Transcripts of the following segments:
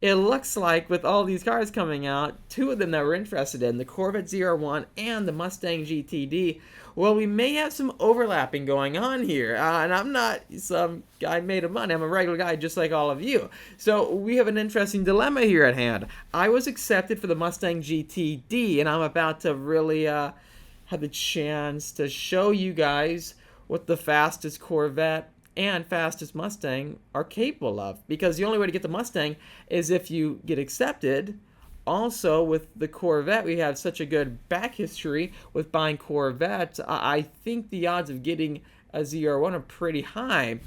It looks like with all these cars coming out, two of them that we're interested in, the Corvette Zr1 and the Mustang GTD, well, we may have some overlapping going on here. And I'm not some guy made of money. I'm a regular guy just like all of you. So we have an interesting dilemma here at hand. I was accepted for the Mustang GTD, and I'm about to really have the chance to show you guys what the fastest Corvette and fastest Mustang are capable of. Because the only way to get the Mustang is if you get accepted. Also, with the Corvette, we have such a good back history with buying Corvettes. I think the odds of getting a ZR1 are pretty high.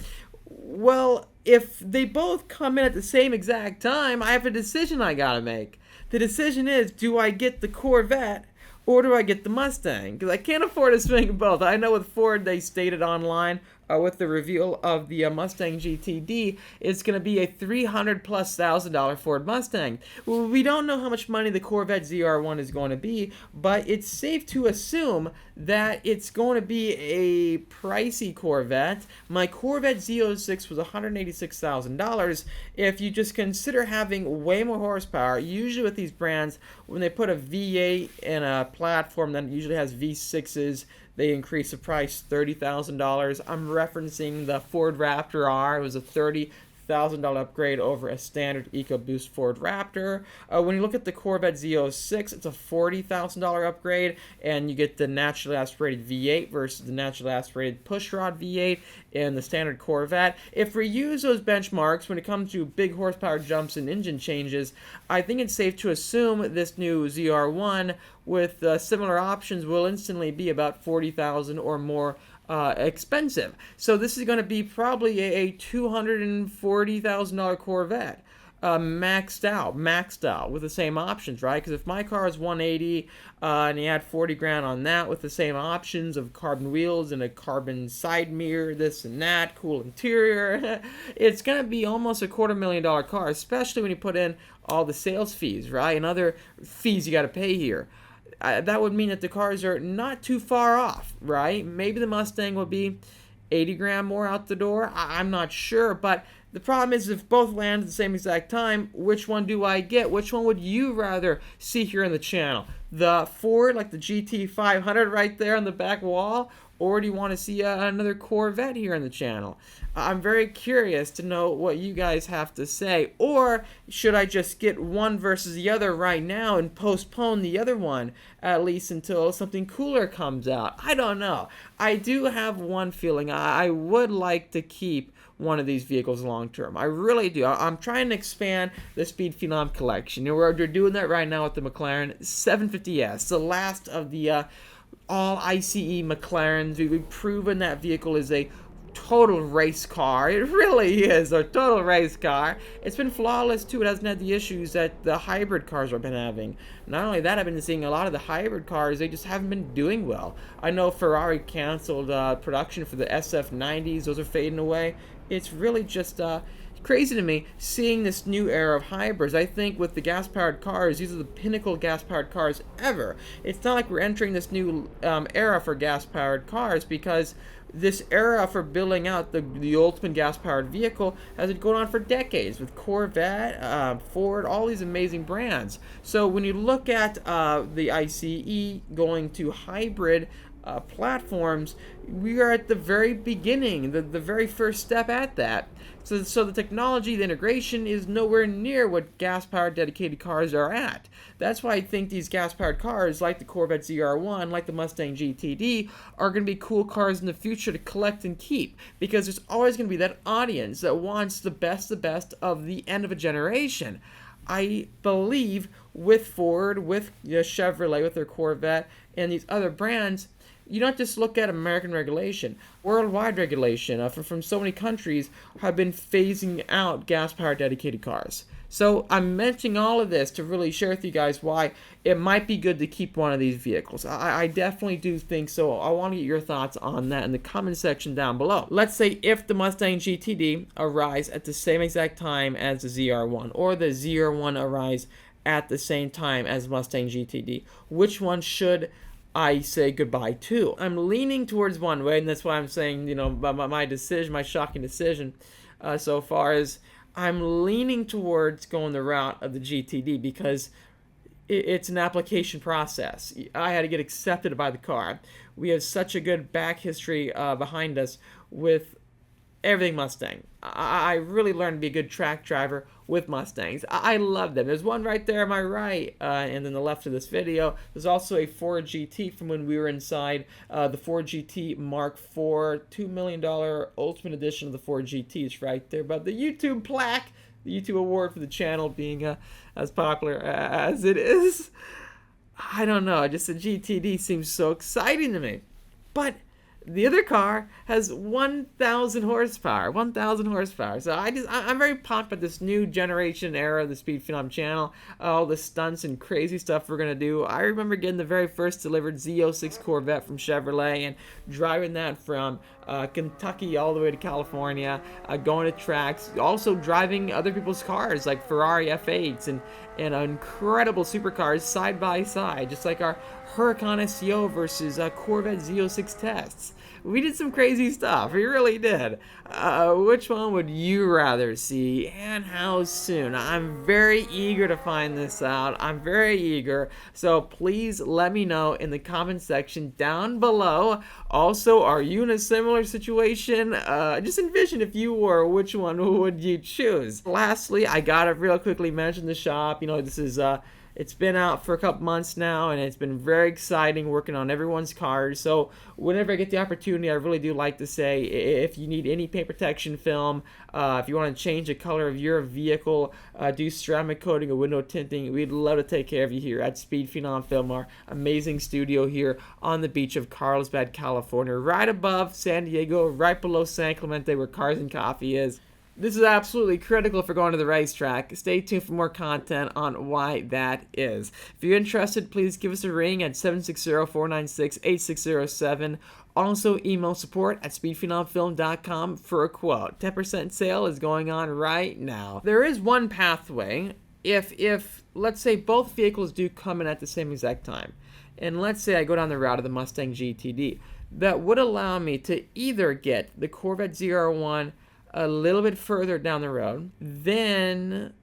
Well, if they both come in at the same exact time, I have a decision I gotta make. The decision is, do I get the Corvette or do I get the Mustang? Because I can't afford to swing both. I know with Ford, they stated online with the reveal of the Mustang GTD, it's going to be a $300,000+ Ford Mustang. Well, we don't know how much money the Corvette ZR1 is going to be, but it's safe to assume that it's going to be a pricey Corvette. My Corvette Z06 was $186,000. If you just consider having way more horsepower, usually with these brands, when they put a V8 in a platform that usually has V6s, they increase the price $30,000. I'm referencing the Ford Raptor R. It was a $30,000 upgrade over a standard EcoBoost Ford Raptor. When you look at the Corvette Z06, it's a $40,000 upgrade, and you get the naturally aspirated V8 versus the naturally aspirated pushrod V8 in the standard Corvette. If we use those benchmarks when it comes to big horsepower jumps and engine changes, I think it's safe to assume this new ZR1 with similar options will instantly be about $40,000 or more expensive. So this is going to be probably a $240,000 Corvette. Maxed out with the same options, right? Because if my car is 180 and you add 40 grand on that with the same options of carbon wheels and a carbon side mirror, this and that, cool interior, it's gonna be almost a $250,000 car, especially when you put in all the sales fees, right, and other fees you got to pay here. That would mean that the cars are not too far off, right? Maybe the Mustang will be 80 grand more out the door. I'm not sure, but the problem is if both land at the same exact time, which one do I get? Which one would you rather see here in the channel? The Ford, like the GT500 right there on the back wall, or do you want to see another Corvette here in the channel? I'm very curious to know what you guys have to say. Or should I just get one versus the other right now and postpone the other one at least until something cooler comes out? I don't know. I do have one feeling. I would like to keep one of these vehicles long term. I really do. I'm trying to expand the Speed Phenom collection. We're doing that right now with the McLaren 750S, the last of the all ICE McLarens. We've proven that vehicle is a total race car. It really is a total race car. It's been flawless too. It hasn't had the issues that the hybrid cars have been having. Not only that, I've been seeing a lot of the hybrid cars, they just haven't been doing well. I know Ferrari canceled production for the SF90s. Those are fading away. It's really just crazy to me seeing this new era of hybrids. I think with the gas-powered cars, these are the pinnacle gas-powered cars ever. It's not like we're entering this new era for gas-powered cars, because this era for building out the ultimate gas-powered vehicle has been going on for decades with Corvette, Ford, all these amazing brands. So when you look at the ICE going to hybrid platforms, we are at the very beginning, the very first step at that. So the technology, the integration is nowhere near what gas-powered dedicated cars are at. That's why I think these gas-powered cars, like the Corvette ZR1, like the Mustang GTD, are going to be cool cars in the future to collect and keep, because there's always going to be that audience that wants the best of the end of a generation. I believe with Ford, with Chevrolet, with their Corvette, and these other brands, you don't just look at American regulation. Worldwide regulation from so many countries have been phasing out gas-powered dedicated cars. So I'm mentioning all of this to really share with you guys why it might be good to keep one of these vehicles. I definitely do think so. I want to get your thoughts on that in the comment section down below. Let's say if the Mustang GTD arrives at the same exact time as the ZR1, or the ZR1 arrives at the same time as Mustang GTD, which one should I say goodbye to? I'm leaning towards one way, and that's why I'm saying, my decision, my shocking decision so far is I'm leaning towards going the route of the GTD because it's an application process. I had to get accepted by the car. We have such a good back history behind us with everything Mustang. I really learned to be a good track driver with Mustangs. I love them. There's one right there on my right, and then the left of this video. There's also a Ford GT from when we were inside the Ford GT Mark IV $2 million Ultimate Edition of the Ford GTs right there. But the YouTube plaque, the YouTube award for the channel being as popular as it is, I don't know. Just the GTD seems so exciting to me. But the other car has 1,000 horsepower. 1,000 horsepower. So I'm very pumped about this new generation era of the Speed Phenom channel. All the stunts and crazy stuff we're gonna do. I remember getting the very first delivered Z06 Corvette from Chevrolet and driving that from Kentucky all the way to California, going to tracks. Also driving other people's cars like Ferrari F8s and incredible supercars side by side, just like our Huracan SEO versus Corvette Z06 tests. We did some crazy stuff. We really did. Which one would you rather see, and how soon? I'm very eager to find this out. I'm very eager. So please let me know in the comment section down below. Also, are you in a similar situation? Just envision if you were, which one would you choose? Lastly, I gotta real quickly mention the shop. You know, this is it's been out for a couple months now, and it's been very exciting working on everyone's cars. So whenever I get the opportunity, I really do like to say, if you need any paint protection film, if you want to change the color of your vehicle, do ceramic coating or window tinting, we'd love to take care of you here at Speed Phenom Film, our amazing studio here on the beach of Carlsbad, California, right above San Diego, right below San Clemente, where Cars and Coffee is. This is absolutely critical for going to the racetrack. Stay tuned for more content on why that is. If you're interested, please give us a ring at 760-496-8607. Also, email support at speedphenomfilm.com for a quote. 10% sale is going on right now. There is one pathway. If let's say both vehicles do come in at the same exact time, and let's say I go down the route of the Mustang GTD, that would allow me to either get the Corvette Zr1 a little bit further down the road, then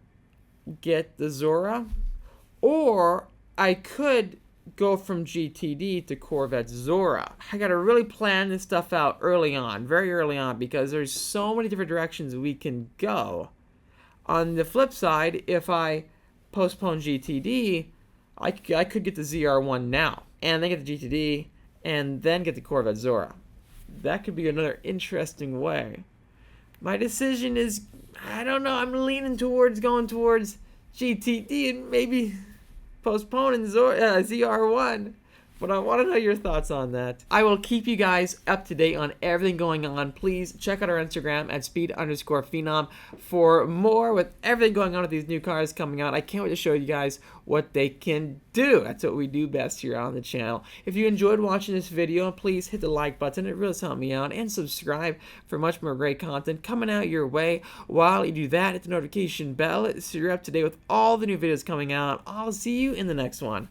get the Zr1, or I could go from GTD to Corvette Zr1. I gotta really plan this stuff out early on, very early on, because there's so many different directions we can go. On the flip side, if I postpone GTD, I could get the Zr1 now, and then get the GTD, and then get the Corvette Zr1. That could be another interesting way. My decision is, I don't know, I'm leaning towards going towards GTD and maybe postponing ZR1. But I want to know your thoughts on that. I will keep you guys up to date on everything going on. Please check out our Instagram at speed_phenom for more with everything going on with these new cars coming out. I can't wait to show you guys what they can do. That's what we do best here on the channel. If you enjoyed watching this video, please hit the like button. It really helps me out. And subscribe for much more great content coming out your way. While you do that, hit the notification bell so you're up to date with all the new videos coming out. I'll see you in the next one.